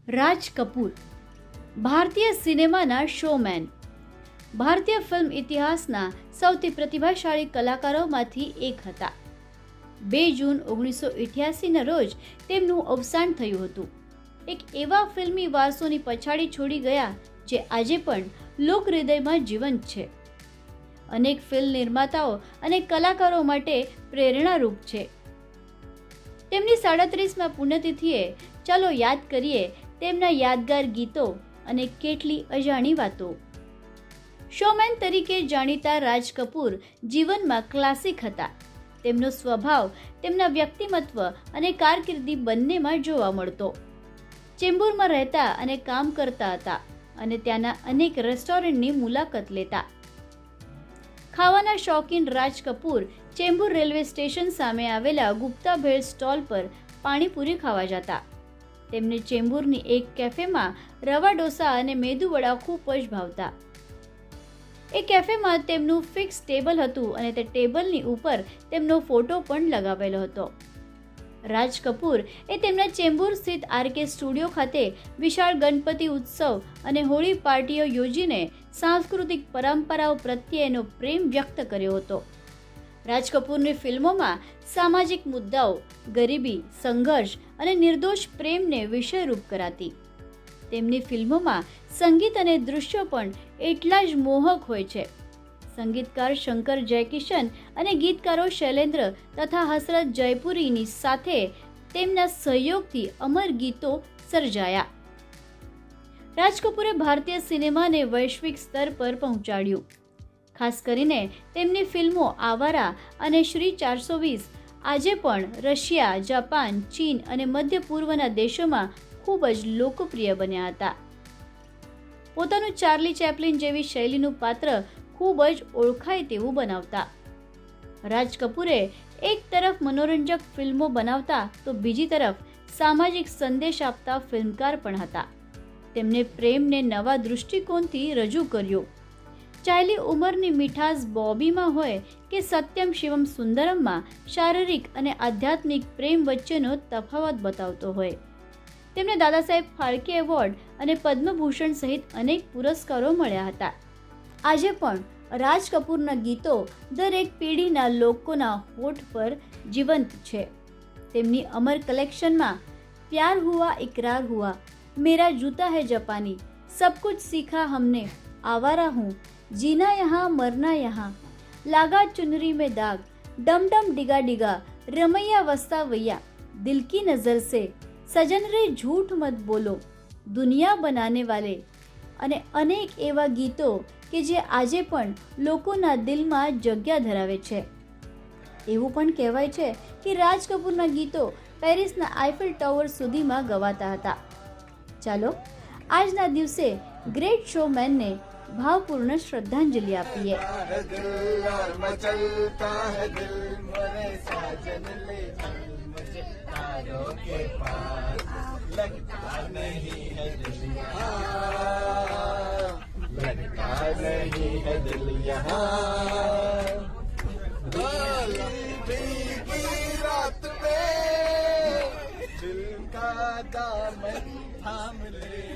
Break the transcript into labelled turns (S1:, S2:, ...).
S1: રાજ કપૂર ભારતીય સિનેમાના શોમેન. ભારતીય ફિલ્મ ઇતિહાસના સૌથી પ્રતિભાશાળી કલાકારોમાંથી એક હતા. 2 જૂન 1988ના રોજ તેમનું અવસાન થયું હતું. એક એવા ફિલ્મી વારસોની પછાડી છોડી ગયા જે આજે પણ લોકહૃદયમાં જીવંત છે. અનેક ફિલ્મ નિર્માતાઓ અને કલાકારો માટે પ્રેરણારૂપ છે. તેમની 37મા પુણ્યતિથિએ ચાલો યાદ કરીએ તેમના યાદગાર ગીતો અને કેટલી અજાણી વાતો. શોમેન તરીકે જાણીતા રાજ કપૂર જીવનમાં ક્લાસિક હતા. તેમનો સ્વભાવ તેમના વ્યક્તિમત્વ અને કારકિર્દી બંનેમાં જોવા મળતો. ચેમ્બુરમાં રહેતા અને કામ કરતા હતા અને ત્યાંના અનેક રેસ્ટોરન્ટની મુલાકાત લેતા. ખાવાના શોખીન રાજ કપૂર ચેમ્બુર રેલવે સ્ટેશન સામે આવેલા ગુપ્તા ભેળ સ્ટોલ પર પાણીપુરી ખાવા જતા. તેમને ચેમ્બુરની એક કેફેમાં રવા ડોસા અને મેદુવડા ખૂબ જ ભાવતા. એ કેફેમાં તેમનું ફિક્સ ટેબલ હતું અને તે ટેબલની ઉપર તેમનો ફોટો પણ લગાવેલો હતો. રાજ કપૂર એ તેમના ચેમ્બુર સ્થિત આરકે સ્ટુડિયો ખાતે વિશાળ ગણપતિ ઉત્સવ અને હોળી પાર્ટીઓ યોજીને સાંસ્કૃતિક પરંપરાઓ પ્રત્યેનો પ્રેમ વ્યક્ત કર્યો હતો. રાજ કપૂરની ફિલ્મોમાં સામાજિક મુદ્દાઓ, ગરીબી, સંઘર્ષ અને નિર્દોષ પ્રેમને વિષયરૂપ કરાતી. તેમની ફિલ્મોમાં સંગીત અને દૃશ્યો પણ એટલા જ મોહક હોય છે. સંગીતકાર શંકર જયકિશન અને ગીતકારો શૈલેન્દ્ર તથા હસરત જયપુરીની સાથે તેમના સહયોગથી અમર ગીતો સર્જાયા. રાજ કપૂરે ભારતીય સિનેમાને વૈશ્વિક સ્તર પર પહોંચાડ્યું. ખાસ કરીને તેમની ફિલ્મો આવારા અને શ્રી 420 આજે પણ રશિયા, જાપાન, ચીન અને મધ્ય પૂર્વના દેશોમાં ખૂબ જ લોકપ્રિય બન્યા હતા. પોતાનું ચાર્લી ચેપ્લિન જેવી શૈલીનું પાત્ર ખૂબ જ ઓળખાય તેવું બનાવતા. રાજ કપૂરે એક તરફ મનોરંજક ફિલ્મો બનાવતા તો બીજી તરફ સામાજિક સંદેશ આપતા ફિલ્મકાર પણ હતા. તેમને પ્રેમને નવા દૃષ્ટિકોણથી રજૂ કર્યો. ચાલી ઉંમરની મીઠાશ બોબીમાં હોય કે સત્યમ શિવમ સુંદરમમાં શારીરિક અને આધ્યાત્મિક પ્રેમ વચ્ચેનો તફાવત બતાવતો હોય. તેમને દાદા સાહેબ ફાળકે એવોર્ડ અને પદ્મભૂષણ સહિત અનેક પુરસ્કારો મળ્યા હતા. આજે પણ રાજ કપૂરના ગીતો દરેક પેઢીના લોકોના હોઠ પર જીવંત છે. તેમની અમર કલેક્શનમાં પ્યાર હુઆ ઇકરાર હુઆ, મેરા જૂતા હૈ જાપાની, સબ કુછ સીખા હમને, આવારા હું, जीना यहाँ मरना यहाँ, लागा चुनरी में दाग, डम डम डिगा डिगा, रमैया वस्ता वैया, दिल की नजर से, सजन रे झूठ मत बोलो, દુનિયા બનાને વાલે અને અનેક એવા ગીતો કે જે આજે પણ લોકોના દિલમાં જગ્યા ધરાવે છે. એવું પણ કહેવાય છે કે રાજ કપૂરના ગીતો પેરિસના આઈફેલ ટાવર સુધીમાં ગવાતા હતા. ચાલો આજના દિવસે ગ્રેટ શોમેનને ભાવપૂર્ણ શ્રદ્ધાંજલિ આપીએ.
S2: दिल का दामन थाम ले